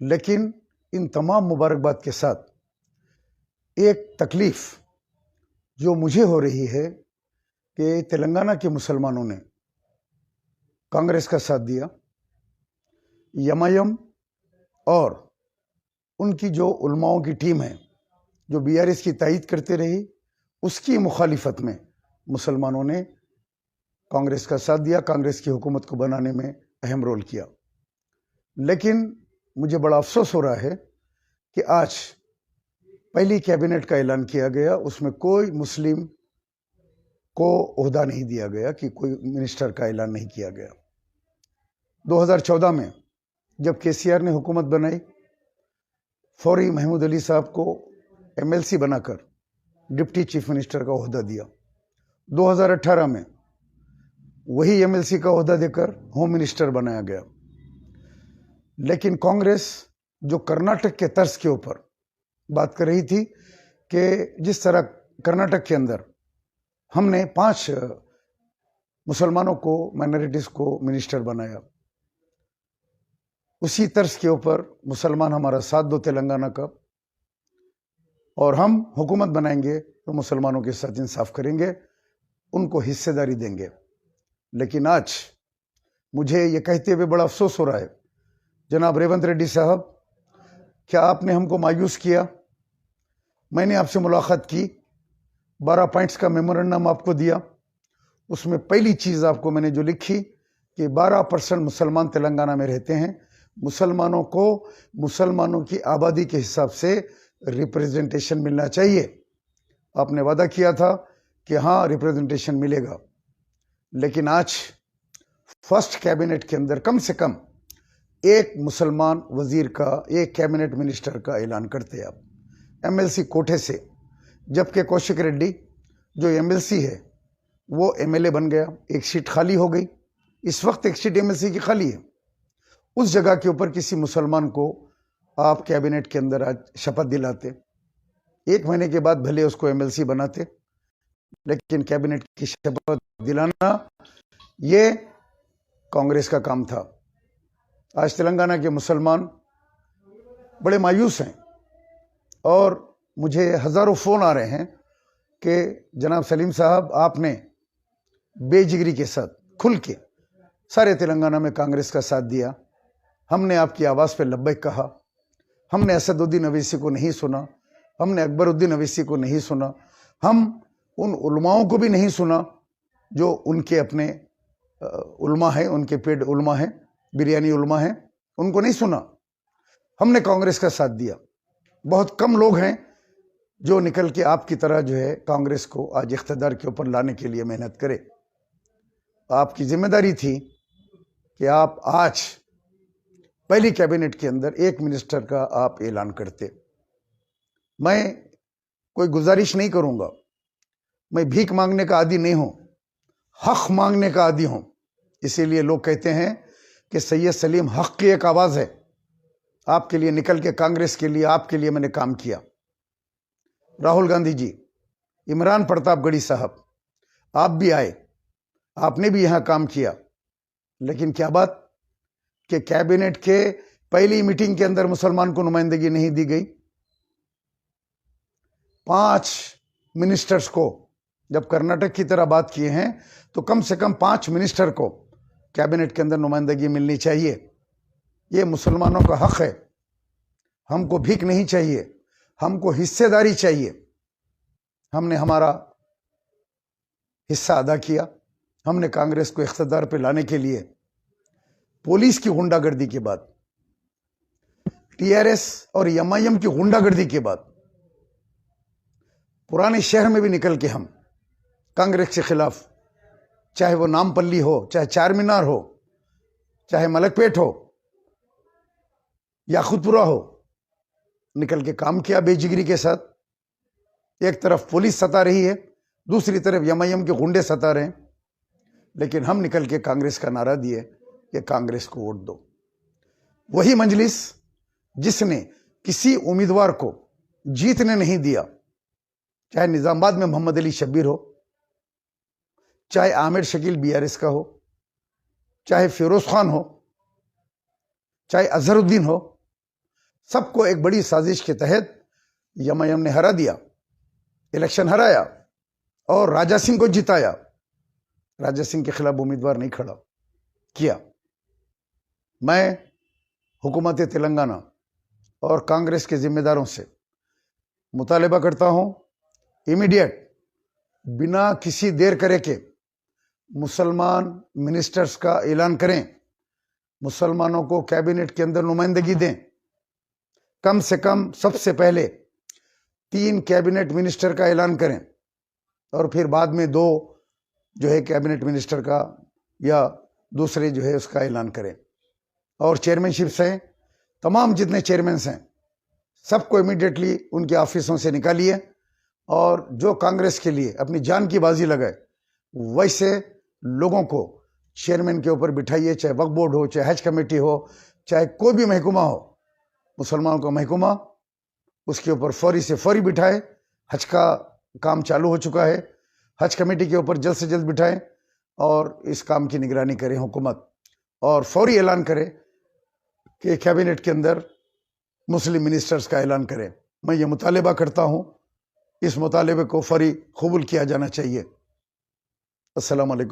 लेकिन इन तमाम मुबारकबाद के साथ एक तकलीफ जो मुझे हो रही है कि तेलंगाना के मुसलमानों ने कांग्रेस का साथ दिया, एमआईएम और उनकी जो उलमाओं की टीम है जो बीआरएस की तायीद करते रही, उसकी मुखालिफत में मुसलमानों ने कांग्रेस का साथ दिया, कांग्रेस की हुकूमत को बनाने में अहम रोल किया। लेकिन मुझे बड़ा अफसोस हो रहा है कि आज पहली कैबिनेट का ऐलान किया गया, उसमें कोई मुस्लिम को ओहदा नहीं दिया गया, कि कोई मिनिस्टर का ऐलान नहीं किया गया। 2014 में जब केसीआर ने हुकूमत बनाई, फौरी महमूद अली साहब को एमएलसी बनाकर डिप्टी चीफ मिनिस्टर का ओहदा दिया। 2018 में वही एमएलसी का ओहदा देकर होम मिनिस्टर बनाया गया। लेकिन कांग्रेस जो कर्नाटक के तर्ज के ऊपर बात कर रही थी कि जिस तरह कर्नाटक के अंदर हमने 5 मुसलमानों को, माइनॉरिटीज को मिनिस्टर बनाया, उसी तर्ज के ऊपर मुसलमान हमारा साथ दो तेलंगाना का, और हम हुकूमत बनाएंगे तो मुसलमानों के साथ इंसाफ करेंगे, उनको हिस्सेदारी देंगे। लेकिन आज मुझे ये कहते हुए बड़ा अफसोस हो रहा है, जनाब रेवंत रेड्डी साहब, क्या आपने हमको मायूस किया? मैंने आपसे मुलाकात की, 12 पॉइंट्स का मेमोरेंडम आपको दिया। उसमें पहली चीज़ आपको मैंने जो लिखी कि 12% मुसलमान तेलंगाना में रहते हैं, मुसलमानों को मुसलमानों की आबादी के हिसाब से रिप्रेजेंटेशन मिलना चाहिए। आपने वादा किया था कि हाँ रिप्रेजेंटेशन मिलेगा, लेकिन आज फर्स्ट कैबिनेट के अंदर कम से कम एक मुसलमान वजीर का, एक कैबिनेट मिनिस्टर का ऐलान करते आप एमएलसी कोटे से, जबकि कौशिक रेड्डी जो एमएलसी है वो एमएलए बन गया, एक सीट खाली हो गई। इस वक्त एक सीट एमएलसी की खाली है, उस जगह के ऊपर किसी मुसलमान को आप कैबिनेट के अंदर आज शपथ दिलाते, 1 महीने के बाद भले उसको एमएलसी बनाते, लेकिन कैबिनेट की शपथ दिलाना ये कांग्रेस का काम था। आज तेलंगाना के मुसलमान बड़े मायूस हैं और मुझे हजारों फोन आ रहे हैं कि जनाब सलीम साहब, आपने बेजिगरी के साथ खुल के सारे तेलंगाना में कांग्रेस का साथ दिया, हमने आपकी आवाज़ पे लब्बैक कहा, हमने असदुद्दीन अवैसी को नहीं सुना, हमने अकबरुद्दीन अवैसी को नहीं सुना, हम उन उलमाओं को भी नहीं सुना जो उनके अपने उलमा हैं, उनके पेड उलमा हैं, बिरयानी उलमा हैं, उनको नहीं सुना। हमने कांग्रेस का साथ दिया। बहुत कम लोग हैं जो निकल के आपकी तरह जो है कांग्रेस को आज इख्तिदार के ऊपर लाने के लिए मेहनत करे। आपकी जिम्मेदारी थी कि आप आज पहली कैबिनेट के अंदर एक मिनिस्टर का आप ऐलान करते। मैं कोई गुजारिश नहीं करूंगा, मैं भीख मांगने का आदी नहीं हूं, हक मांगने का आदी हूं। इसीलिए लोग कहते हैं कि सैयद सलीम हक की एक आवाज है। आपके लिए निकल के, कांग्रेस के लिए, आपके लिए मैंने काम किया। राहुल गांधी जी, इमरान प्रतापगढ़ी साहब, आप भी आए, आपने भी यहां काम किया, लेकिन क्या बात कि कैबिनेट के पहली मीटिंग के अंदर मुसलमान को नुमाइंदगी नहीं दी गई। 5 मिनिस्टर्स को, जब कर्नाटक की तरह बात किए हैं तो कम से कम 5 मिनिस्टर को कैबिनेट के अंदर नुमाइंदगी मिलनी चाहिए। ये मुसलमानों का हक है, हमको भीख नहीं चाहिए, हमको हिस्सेदारी चाहिए। हमने हमारा हिस्सा अदा किया। हमने कांग्रेस को इख्तिदार पे लाने के लिए पुलिस की गुंडागर्दी के बाद, टीआरएस और एमआईएम की गुंडागर्दी के बाद, पुराने शहर में भी निकल के हम कांग्रेस के खिलाफ, चाहे वो नामपल्ली हो, चाहे चार मीनार हो, चाहे मलकपेट हो, याकुतपुरा हो, निकल के काम किया बेजिगरी के साथ। एक तरफ पुलिस सता रही है, दूसरी तरफ एमआईएम के गुंडे सता रहे हैं, लेकिन हम निकल के कांग्रेस का नारा दिए कि कांग्रेस को वोट दो। वही मजलिस जिसने किसी उम्मीदवार को जीतने नहीं दिया, चाहे निजामाबाद में मोहम्मद अली शब्बीर हो, चाहे आमिर शकील बीआरएस का हो, चाहे फिरोज खान हो, चाहे अजहरुद्दीन हो, सबको एक बड़ी साजिश के तहत एमआईएम ने हरा दिया, इलेक्शन हराया और राजा सिंह को जिताया। राजा सिंह के खिलाफ उम्मीदवार नहीं खड़ा किया। मैं हुकूमत तेलंगाना और कांग्रेस के जिम्मेदारों से मुतालिबा करता हूं, इमीडिएट बिना किसी देर करे के मुसलमान मिनिस्टर्स का ऐलान करें, मुसलमानों को कैबिनेट के अंदर नुमाइंदगी दें। कम से कम सबसे पहले 3 कैबिनेट मिनिस्टर का ऐलान करें और फिर बाद में 2 जो है कैबिनेट मिनिस्टर का या दूसरे जो है उसका ऐलान करें। और चेयरमैनशिप से तमाम जितने चेयरमैन्स हैं सबको इमीडिएटली उनके ऑफिसों से निकालिए और जो कांग्रेस के लिए अपनी जान की बाजी लगाए वैसे लोगों को चेयरमैन के ऊपर बिठाइए, चाहे वक्फ बोर्ड हो, चाहे हज कमेटी हो, चाहे कोई भी महकमा हो, मुसलमानों का महकमा, उसके ऊपर फौरी से फौरी बिठाए। हज का काम चालू हो चुका है, हज कमेटी के ऊपर जल्द से जल्द बिठाएं और इस काम की निगरानी करें हुकूमत, और फौरी ऐलान करें कि कैबिनेट के अंदर मुस्लिम मिनिस्टर्स का ऐलान करें। मैं ये मुतालिबा करता हूं, इस मुतालिबे को फौरी कबूल किया जाना चाहिए। अस्सलाम वालेकुम।